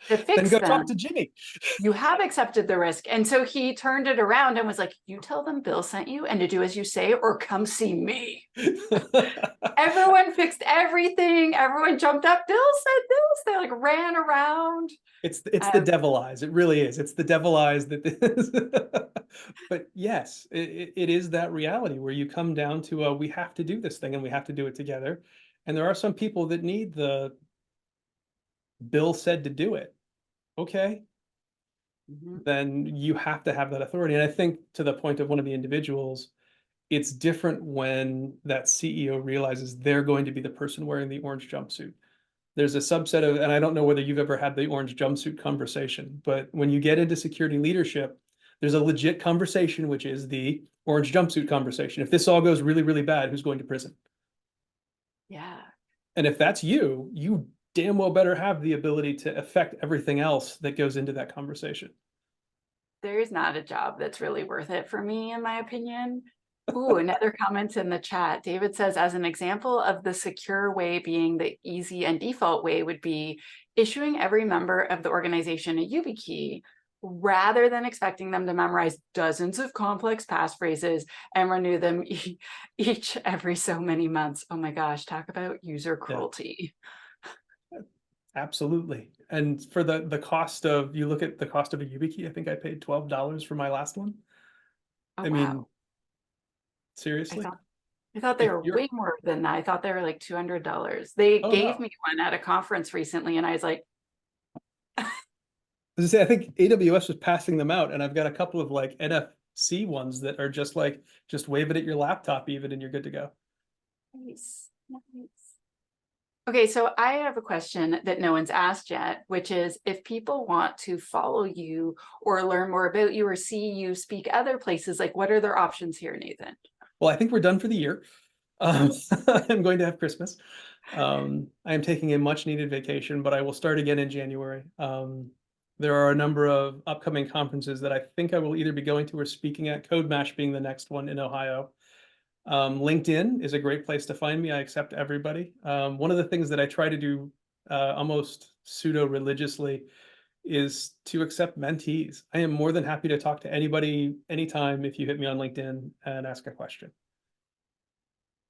to fix Then go them, talk to Jimmy. you have accepted the risk. And so he turned it around and was like, you tell them Bill sent you and to do as you say, or come see me. Everyone fixed everything. Everyone jumped up. Bill said this. They like ran around. It's the devil eyes. It really is. It's the devil eyes that is. But yes, it is that reality where you come down to we have to do this thing and we have to do it together. And there are some people that need the Bill said to do it. Okay, then you have to have that authority. And I think to the point of one of the individuals, it's different when that CEO realizes they're going to be the person wearing the orange jumpsuit. There's a subset of, and I don't know whether you've ever had the orange jumpsuit conversation, but when you get into security leadership, there's a legit conversation, which is the orange jumpsuit conversation. If this all goes really, really bad, who's going to prison? Yeah. And if that's you, you damn well better have the ability to affect everything else that goes into that conversation. There's not a job that's really worth it for me, in my opinion. Ooh, another comment in the chat. David says, as an example of the secure way being the easy and default way would be issuing every member of the organization a YubiKey rather than expecting them to memorize dozens of complex passphrases and renew them each every so many months. Oh my gosh, talk about user cruelty. Absolutely. And for the cost of, you look at the cost of a YubiKey, I think I paid $12 for my last one. Oh, I mean, seriously? I thought they were way more than that. I thought they were like $200. They gave me one at a conference recently, and I was like, As I say, I think AWS was passing them out, and I've got a couple of like NFC ones that are just like, just wave it at your laptop even, and you're good to go. nice, nice. Okay, so I have a question that no one's asked yet, which is if people want to follow you or learn more about you or see you speak other places, like what are their options here, Nathan? Well, I think we're done for the year. I'm going to have Christmas. I am taking a much needed vacation, but I will start again in January. There are a number of upcoming conferences that I think I will either be going to or speaking at, Code Mash being the next one in Ohio. LinkedIn is a great place to find me. I accept everybody. One of the things that I try to do almost pseudo-religiously is to accept mentees. I am more than happy to talk to anybody, anytime, if you hit me on LinkedIn and ask a question.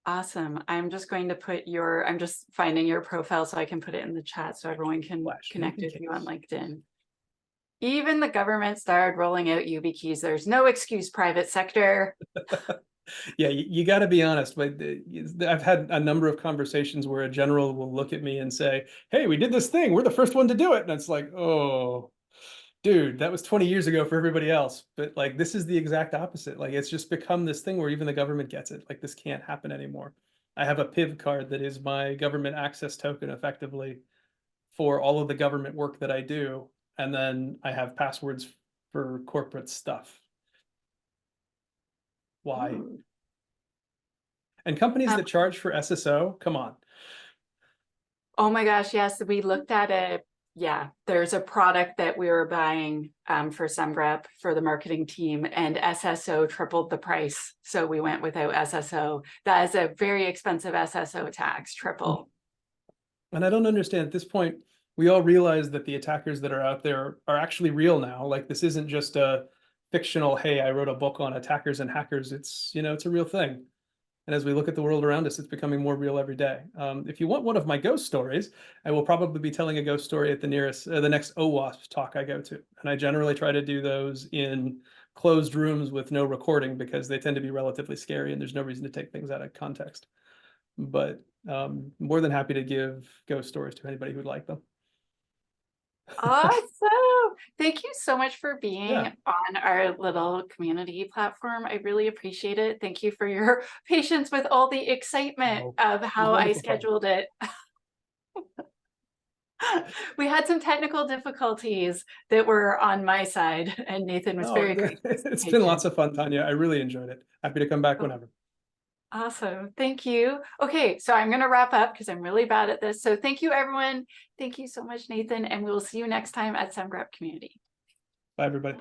Awesome. I'm just going to put your, I'm just finding your profile so I can put it in the chat so everyone can connect with you on LinkedIn. Even the government started rolling out YubiKeys. There's no excuse, private sector. Yeah, you got to be honest, but I've had a number of conversations where a general will look at me and say, hey, we did this thing. We're the first one to do it. And it's like, oh, dude, that was 20 years ago for everybody else. But like, this is the exact opposite. Like, it's just become this thing where even the government gets it. Like, this can't happen anymore. I have a PIV card that is my government access token effectively for all of the government work that I do. And then I have passwords for corporate stuff. Why? Ooh. And companies that charge for SSO, come on. Oh my gosh, yes, we looked at it. Yeah, there's a product that we were buying for Semgrep for the marketing team, and SSO tripled the price. So we went without SSO. That is a very expensive SSO tax, triple. And I don't understand at this point, we all realize that the attackers that are out there are actually real now. Like, this isn't just a fictional, hey, I wrote a book on attackers and hackers. It's, you know, it's a real thing. And as we look at the world around us, it's becoming more real every day. If you want one of my ghost stories, I will probably be telling a ghost story at the next OWASP talk I go to. And I generally try to do those in closed rooms with no recording because they tend to be relatively scary and there's no reason to take things out of context. But more than happy to give ghost stories to anybody who'd like them. Awesome. Thank you so much for being Yeah. on our little community platform. I really appreciate it. Thank you for your patience with all the excitement of how I scheduled it. We had some technical difficulties that were on my side, and Nathan was very great. It's been lots of fun, Tanya. I really enjoyed it. Happy to come back whenever. Awesome. Thank you. Okay, so I'm going to wrap up because I'm really bad at this. So thank you, everyone. Thank you so much, Nathan, and we will see you next time at Semgrep Community. Bye, everybody.